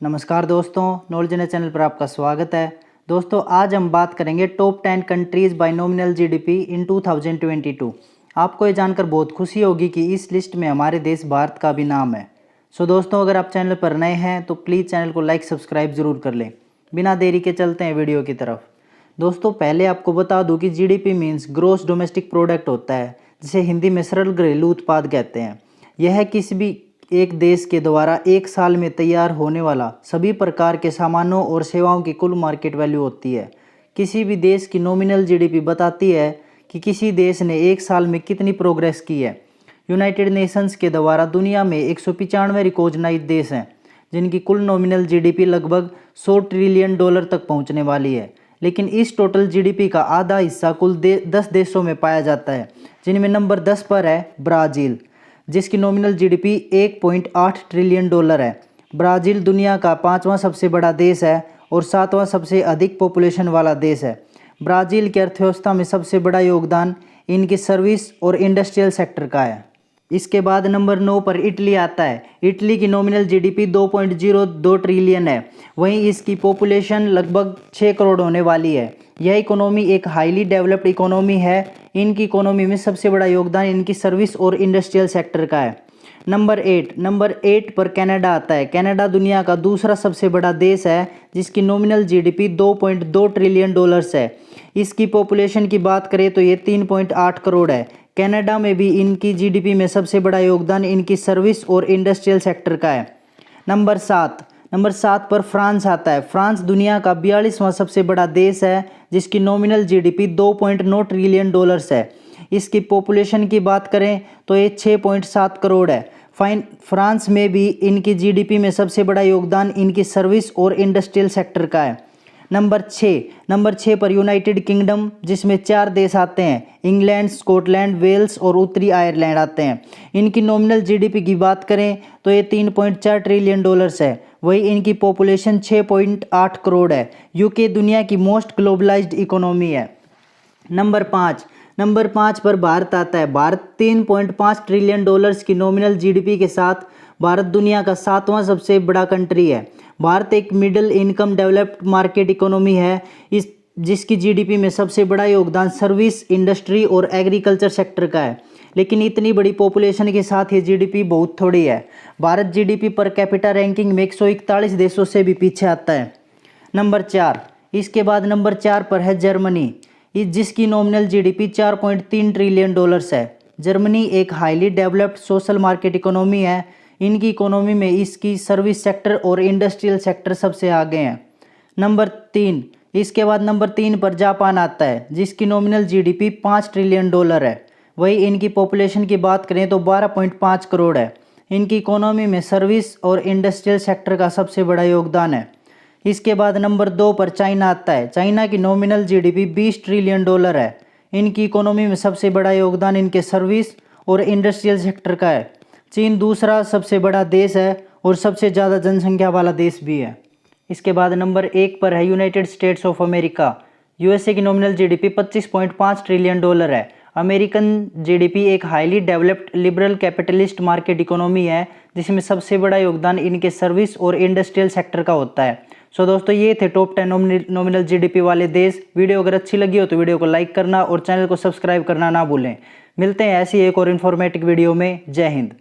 नमस्कार दोस्तों, knowledge in channel पर आपका स्वागत है। दोस्तों आज हम बात करेंगे top 10 countries bye nominal GDP in 2022। आपको ये जानकर बहुत खुशी होगी कि इस लिस्ट में हमारे देश भारत का भी नाम है। सो दोस्तों, अगर आप चैनल पर नए हैं तो प्लीज़ चैनल को लाइक सब्सक्राइब ज़रूर कर लें। बिना देरी के चलते हैं वीडियो की तरफ। दोस्तों पहले आपको बता दूँ कि GDP means gross domestic product होता है, जिसे हिंदी में सरल घरेलू उत्पाद कहते हैं। यह किसी भी एक देश के द्वारा एक साल में तैयार होने वाला सभी प्रकार के सामानों और सेवाओं की कुल मार्केट वैल्यू होती है। किसी भी देश की नॉमिनल जीडीपी बताती है कि किसी देश ने एक साल में कितनी प्रोग्रेस की है। यूनाइटेड नेशंस के द्वारा दुनिया में 195 रिकॉग्नाइज्ड देश हैं, जिनकी कुल नॉमिनल जीडीपी लगभग $100 ट्रिलियन तक पहुंचने वाली है। लेकिन इस टोटल जीडीपी का आधा हिस्सा कुल 10 देशों में पाया जाता है, जिनमें नंबर 10 पर है ब्राज़ील, जिसकी नॉमिनल जीडीपी $1.8 ट्रिलियन है। ब्राज़ील दुनिया का 5वां सबसे बड़ा देश है और 7वां सबसे अधिक पॉपुलेशन वाला देश है। ब्राज़ील की अर्थव्यवस्था में सबसे बड़ा योगदान इनकी सर्विस और इंडस्ट्रियल सेक्टर का है। इसके बाद नंबर 9 पर इटली आता है। इटली की नॉमिनल जीडीपी 2.02 ट्रिलियन है। वहीं इसकी पॉपुलेशन लगभग 6 करोड़ होने वाली है। यह इकोनॉमी एक हाईली डेवलप्ड इकोनॉमी है। इनकी इकोनॉमी में सबसे बड़ा योगदान इनकी सर्विस और इंडस्ट्रियल सेक्टर का है। नंबर 8 पर कनाडा आता है। कनाडा दुनिया का दूसरा सबसे बड़ा देश है, जिसकी नॉमिनल जीडीपी $2.2 ट्रिलियन है। इसकी पॉपुलेशन की बात करें तो ये 3.8 करोड़ है। कनाडा में भी इनकी जीडीपी में सबसे बड़ा योगदान इनकी सर्विस और इंडस्ट्रियल सेक्टर का है। नंबर 7 पर फ्रांस आता है। फ्रांस दुनिया का 42वां सबसे बड़ा देश है, जिसकी नॉमिनल जीडीपी $2.9 ट्रिलियन है। इसकी पॉपुलेशन की बात करें तो ये 6.7 करोड़ है। फ्रांस में भी इनकी जीडीपी में सबसे बड़ा योगदान इनकी सर्विस और इंडस्ट्रियल सेक्टर का है। नंबर 6 पर यूनाइटेड किंगडम, जिसमें 4 देश आते हैं, इंग्लैंड, स्कॉटलैंड, वेल्स और उत्तरी आयरलैंड आते हैं। इनकी नॉमिनल जीडीपी की बात करें तो ये $3.4 ट्रिलियन है। वही इनकी पॉपुलेशन 6.8 करोड़ है। यूके दुनिया की मोस्ट ग्लोबलाइज्ड इकोनॉमी है। नंबर 5 पर भारत आता है। भारत $3.5 ट्रिलियन की नॉमिनल जीडीपी के साथ भारत दुनिया का 7वां सबसे बड़ा कंट्री है। भारत एक middle income developed market economy है, जिसकी जीडीपी में सबसे बड़ा योगदान सर्विस, इंडस्ट्री और एग्रीकल्चर सेक्टर का है। लेकिन इतनी बड़ी पॉपुलेशन के साथ ये जीडीपी बहुत थोड़ी है। Bharat GDP per capita ranking में 141 देशों से भी पीछे आता है। नंबर 4, इसके बाद नंबर 4 पर है जर्मनी, जिसकी नॉमिनल जीडीपी $4.3 ट्रिलियन है। जर्मनी एक highly developed social market economy है। इनकी इकोनॉमी में इसकी सर्विस सेक्टर और इंडस्ट्रियल सेक्टर सबसे आगे हैं। नंबर 3, इसके बाद नंबर 3 पर जापान आता है, जिसकी नॉमिनल जीडीपी $5 ट्रिलियन है। वही इनकी पॉपुलेशन की बात करें तो 12.5 करोड़ है। इनकी इकोनॉमी में सर्विस और इंडस्ट्रियल सेक्टर का सबसे बड़ा योगदान है। इसके बाद नंबर 2 पर चाइना आता है। चाइना की नॉमिनल जीडीपी $20 ट्रिलियन है। इनकी इकोनॉमी में सबसे बड़ा योगदान इनके सर्विस और इंडस्ट्रियल सेक्टर का है। चीन दूसरा सबसे बड़ा देश है और सबसे ज़्यादा जनसंख्या वाला देश भी है। इसके बाद नंबर 1 पर है United states of America. USA की नॉमिनल जीडीपी $25.5 ट्रिलियन है। अमेरिकन जीडीपी एक highly developed liberal capitalist market economy है, जिसमें सबसे बड़ा योगदान इनके सर्विस और इंडस्ट्रियल सेक्टर का होता है। सो दोस्तों, ये थे टॉप 10 नॉमिनल जीडीपी वाले देश। वीडियो अगर अच्छी लगी हो तो वीडियो को लाइक करना और चैनल को सब्सक्राइब करना ना भूलें। मिलते हैं ऐसी एक और इन्फॉर्मेटिव वीडियो में। जय हिंद।